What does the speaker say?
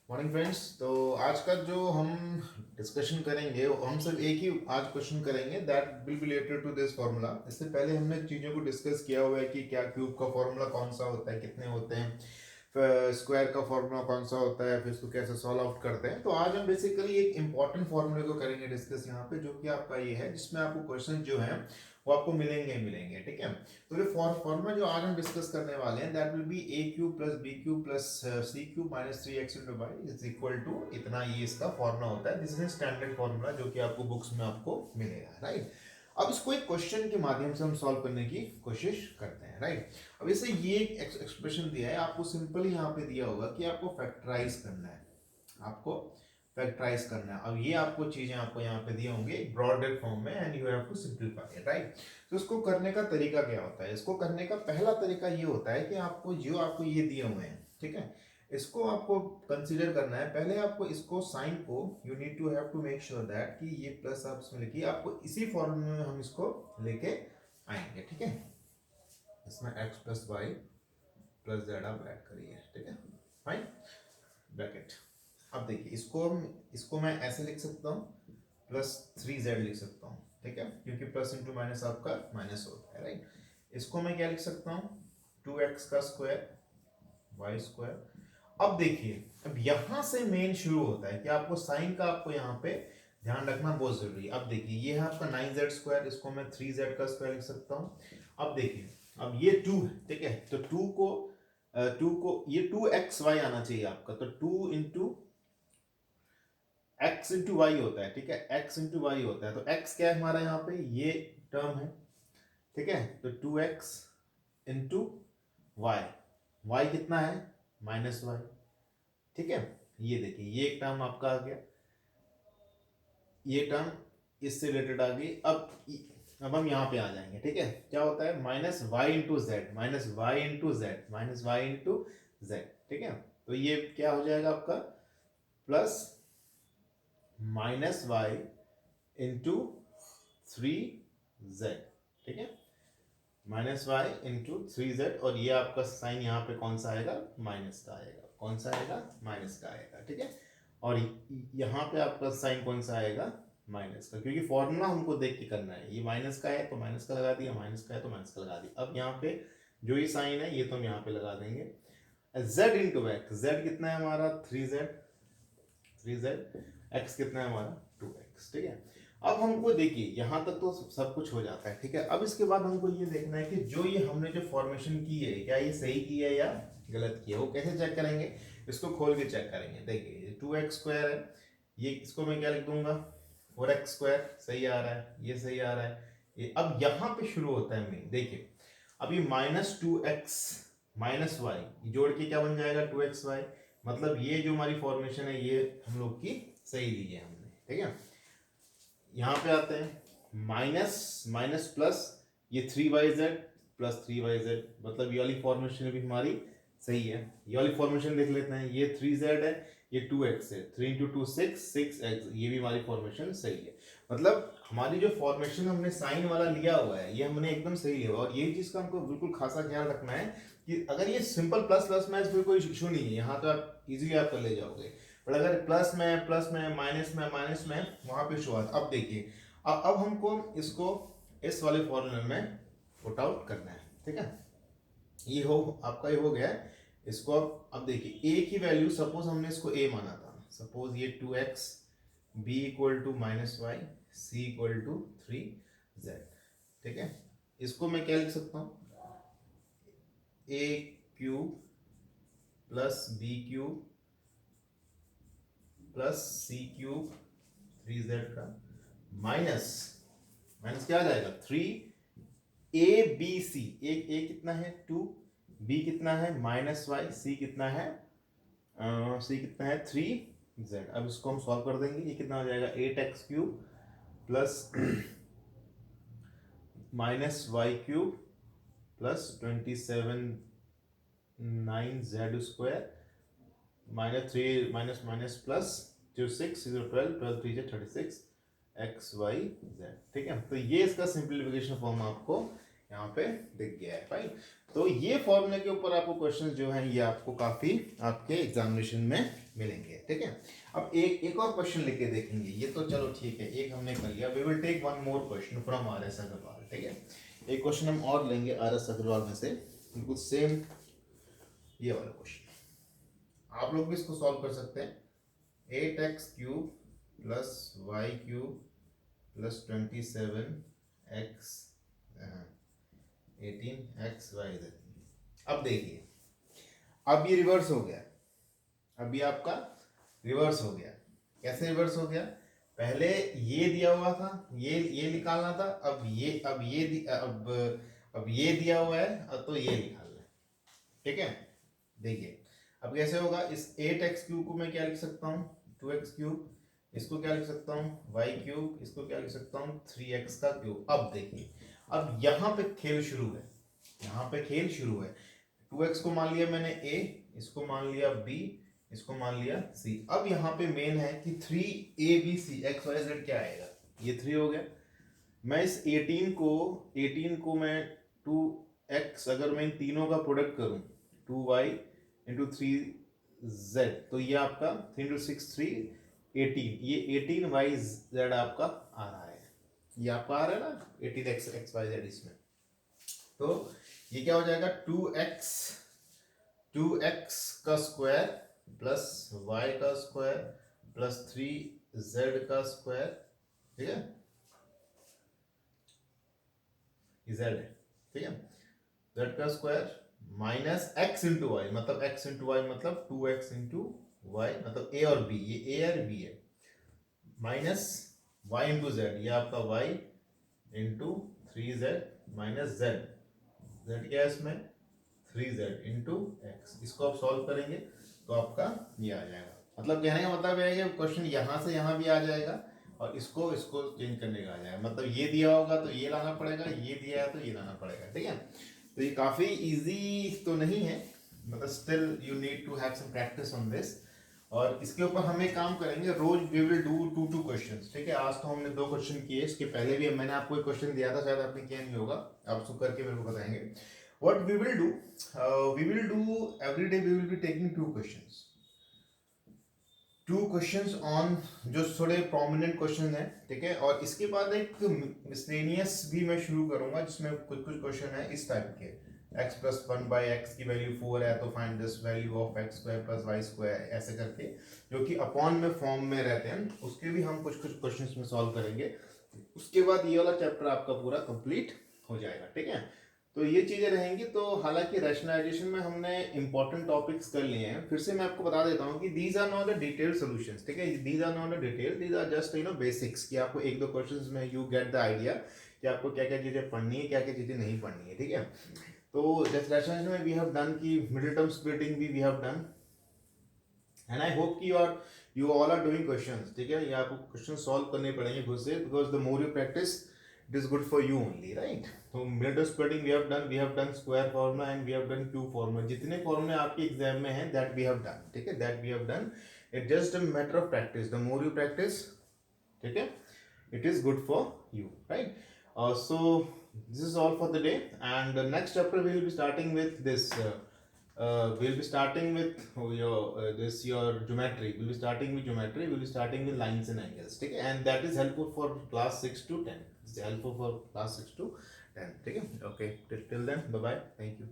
Morning friends. तो आज का जो हम डिस्कशन करेंगे वो हम सिर्फ एक ही आज क्वेश्चन करेंगे that will be related to this formula. इससे पहले हमने चीज़ों को डिस्कस किया हुआ है कि क्या क्यूब का फार्मूला कौन सा होता है, कितने होते हैं, फिर स्क्वायर का फार्मूला कौन सा होता है, फिर इसको कैसे सॉल्व आउट करते हैं। तो आज हम बेसिकली एक इंपॉर्टेंट फार्मूले को करेंगे डिस्कस यहाँ पे, जो कि आपका ये है जिसमें आपको क्वेश्चन जो है वो आपको मिलेंगे मिलेंगे ठीक है। तो जो फॉर्मूला जो आज हम डिस्कस करने वाले हैं that will be A cube plus B cube plus C cube minus 3x into Y is equal to इतना, ये इसका फॉर्मूला होता है। दिस इज स्टैंडर्ड फॉर्मूला जो कि आपको बुक्स में आपको मिलेगा, राइट। अब इसको एक क्वेश्चन के माध्यम से हम सॉल्व करने की कोशिश करते हैं, राइट। अब इसे ये एक्सप्रेशन दिया है आपको, सिंपली यहाँ पे दिया होगा कि आपको फैक्टराइज करना है, आपको फैक्टराइज करना है। अब ये आपको चीजें आपको यहाँ पे दिए होंगे ब्रॉडेड फॉर्म में and you have to simplify, right. तो इसको करने का तरीका क्या होता है? इसको करने का पहला तरीका ये होता है कि आपको जो आपको ये दिए हुए हैं, ठीक है, इसको आपको कंसीडर करना है। पहले आपको इसको साइन को you need to have to make sure that कि ये प्लस आप इसमें लिखिए, आपको इसी फॉर्मूले में हम इसको लेके आएंगे, ठीक है। इसमें x plus Y plus Z आप ऐड करिए, ठीक है, फाइन, ब्रैकेट। अब देखिए इसको मैं ऐसे लिख सकता हूँ, प्लस 3z लिख सकता हूँ, ठीक है, क्योंकि प्लस इंटू माइनस आपका माइनस होता है, राइट। इसको मैं क्या लिख सकता हूँ, 2x का स्क्वायर वाई स्क्वायर। अब देखिए अब यहां से मेन शुरू होता है कि आपको साइन का आपको यहाँ पे ध्यान रखना बहुत जरूरी है। अब देखिए ये है आपका 9z स्क्वायर, इसको मैं 3z का स्क्वायर लिख सकता हूँ। अब देखिए अब ये 2 है, ठीक है, तो 2 को ये 2xy आना चाहिए आपका, तो 2 इंटू x इंटू वाई होता है, ठीक है, x इंटू वाई होता है। तो x क्या है हमारा यहाँ पे, ये टर्म है, ठीक है, तो 2x इंटू वाई, वाई कितना है माइनस वाई, ठीक है। ये देखिए ये एक टर्म आपका आ गया, ये टर्म इससे रिलेटेड आ गई। अब हम यहाँ पे आ जाएंगे, ठीक है, क्या होता है minus y into z, minus y into z, minus y into z, ठीक है। तो ये क्या हो जाएगा आपका plus minus y into 3z, ठीक है, माइनस वाई इंटू 3z। और ये आपका साइन यहाँ पे कौन सा आएगा, माइनस का आएगा, कौन सा आएगा, माइनस का आएगा, ठीक है। और यहाँ पे आपका साइन कौन सा आएगा, माइनस का, क्योंकि फॉर्मूला हमको देख के करना है। ये माइनस का है तो माइनस का लगा दिया, माइनस का है तो माइनस का लगा दिया। अब यहाँ पे जो ये साइन है ये तो हम यहाँ पे लगा देंगे। z इंटू एक्स, जेड कितना है हमारा 3z, x कितना है हमारा 2x, ठीक है। अब हमको देखिए यहाँ तक तो सब कुछ हो जाता है, ठीक है। अब इसके बाद हमको ये देखना है कि जो ये हमने जो फॉर्मेशन की है क्या ये सही की है या गलत की है। वो कैसे चेक करेंगे, इसको खोल के चेक करेंगे। देखिए 2x स्क्वायर है, ये इसको मैं क्या लिख दूंगा 4x स्क्वायर, सही आ रहा है, ये सही आ रहा है। ये अब यहाँ पे शुरू होता है मेन, देखिए अब ये माइनस 2x माइनस वाई जोड़ के क्या बन जाएगा 2xy, मतलब ये जो हमारी फॉर्मेशन है ये हम लोग की सही ली है हमने, ठीक है। यहाँ पे आते हैं माइनस माइनस प्लस, ये 3yz प्लस 3yz, मतलब ये वाली फॉर्मेशन भी हमारी सही है। ये वाली फॉर्मेशन देख लेते हैं, ये 3z है, ये 2x है, 3 इंटू 2 6x, ये भी हमारी फॉर्मेशन सही है। मतलब हमारी जो फॉर्मेशन हमने साइन वाला लिया हुआ है ये हमने एकदम सही लिया। और ये चीज़ का हमको बिल्कुल खासा ख्याल रखना है कि अगर ये सिंपल प्लस प्लस में फिर कोई इशू नहीं है, यहाँ तो आप इजीली आप कर ले जाओगे। पर अगर प्लस में माइनस में वहां पे इशू आता। अब देखिए अब हमको इसको इस वाले फॉर्मूले में पुट आउट करना है, ठीक है। ये हो आपका ये हो गया है। इसको अब देखिए a की वैल्यू सपोज हमने इसको a माना था, सपोज ये 2x, b equal to minus y, c equal to 3z, ठीक है। इसको मैं क्या लिख सकता हूँ, a cube plus b cube plus C cube 3z का माइनस माइनस क्या आ जाएगा 3abc, एक a कितना है 2, b कितना है माइनस वाई, c कितना है 3z। अब इसको हम सॉल्व कर देंगे, ये कितना हो जाएगा 8x cube plus minus y cube plus 27 9z square minus 3 minus minus plus जो 6 12 3 36 एक्स वाई जेड, ठीक है। तो ये इसका सिंप्लीफिकेशन फॉर्म आपको यहाँ पे दिख गया है भाई। तो ये फॉर्मूले के ऊपर आपको क्वेश्चंस जो हैं ये आपको काफी आपके एग्जामिनेशन में मिलेंगे, ठीक है। अब एक और क्वेश्चन लेके देखेंगे, ये तो चलो ठीक है, एक हमने कर लिया। We will take one more question from R S Agarwal, ठीक है। एक क्वेश्चन हम और लेंगे आर एस अग्रवाल में से, बिल्कुल सेम ये वाला क्वेश्चन। आप लोग भी इसको सॉल्व कर सकते हैं। 8x³ plus y³ plus 27x 18xyz। अब देखिए, अब ये रिवर्स हो गया, अब ये आपका रिवर्स हो गया। कैसे रिवर्स हो गया? पहले ये दिया हुआ था, ये निकालना था, अब ये दिया हुआ है तो ये निकालना है, ठीक है। देखिए अब कैसे होगा, इस 8x³ को मैं क्या लिख सकता हूँ 2x³, इसको क्या लिख सकता हूँ y³, इसको क्या लिख सकता हूँ 3x³। अब देखिए, अब यहाँ पे खेल शुरू है, यहाँ पे खेल शुरू है। 2x को मान लिया मैंने a, इसको मान लिया b, इसको मान लिया c। अब यहाँ पे मेन है कि 3abc xyz क्या आएगा, ये 3 हो गया। मैं इस 18 को मैं 2x, अगर मैं इन तीनों का प्रोडक्ट करूं 2y इंटू 3z, तो ये आपका 3 इंटू 6 3 18, ये 18yz आपका आ रहा है, ये आपका आ रहा है ना 18xyz इसमें। तो ये क्या हो जाएगा 2x का स्क्वायर प्लस y का स्क्वायर प्लस 3z का स्क्वायर, ठीक है, z है, ठीक है, z का square minus x into y, मतलब x इंटू वाई मतलब 2x इंटू वाई, मतलब a और b, ये a और b है, माइनस y इंटू जेड, ये आपका y into 3z minus z, z क्या है इसमें 3z इंटू x। इसको आप सॉल्व करेंगे तो आपका ये आ जाएगा। मतलब कहने का मतलब है कि क्वेश्चन यहाँ से यहाँ भी आ जाएगा और इसको इसको चेंज करने का आ जाएगा। मतलब ये दिया होगा तो ये लाना पड़ेगा, ये दिया है तो ये लाना पड़ेगा, ठीक है। तो ये काफ़ी इजी तो नहीं है, मतलब still you need to have some practice on this. और इसके ऊपर हम एक काम करेंगे, रोज वी विल डू 2 क्वेश्चंस, ठीक है। आज तो हमने 2 क्वेश्चन किए, इसके पहले भी मैंने आपको एक क्वेश्चन दिया था, शायद आपने किया नहीं होगा, आप उसको करके मेरे को बताएंगे। What we will do, every day we will be taking 2 questions, 2 questions on जो थोड़े प्रोमिनेंट क्वेश्चन हैं, ठीक है। और इसके बाद एक मिसलेनियस भी मैं शुरू करूंगा जिसमें कुछ कुछ क्वेश्चन है इस टाइप के, x प्लस 1/x की वैल्यू 4 है तो find this value of x square plus y square, ऐसे करके जो कि अपॉन में फॉर्म में रहते हैं, उसके भी हम कुछ कुछ क्वेश्चंस में सॉल्व करेंगे। उसके बाद ये वाला चैप्टर आपका पूरा कंप्लीट हो जाएगा, ठीक है। तो ये चीज़ें रहेंगी। तो हालांकि रैशनलाइजेशन में हमने इंपॉर्टेंट टॉपिक्स कर लिए हैं, फिर से मैं आपको बता देता हूँ कि these are not the detailed solutions, ठीक है। These are not the detail, these are just basics, कि आपको 1-2 क्वेश्चंस में यू गेट द आइडिया कि आपको क्या क्या चीज़ें पढ़नी है, क्या क्या चीज़ें नहीं पढ़नी है, ठीक है। तो जैसे रैशनलाइजेशन में वी हैव डन की मिडिल टर्म स्प्लिटिंग भी we have done, and I hope कि you all are doing questions, ठीक है। ये आपको क्वेश्चन सॉल्व करने पड़ेंगे खुद से, because the more you practice it is good for you only, right? So middle splitting we have done square formula and we have done cube formula, जितने फॉर्मूले आपके एग्जाम में हैं that we have done, ठीक है, that we have done. It's just a matter of practice, the more you practice, ठीक है, it is good for you, right? So this is all for the day, and the next chapter we will be starting with this we'll be starting with your geometry. We'll be starting with geometry, we'll be starting with lines and angles, ठीक है, and that is helpful for class 6 to 10. It's helpful for class 6 to 10, ठीक है। Okay, till then, bye bye, thank you.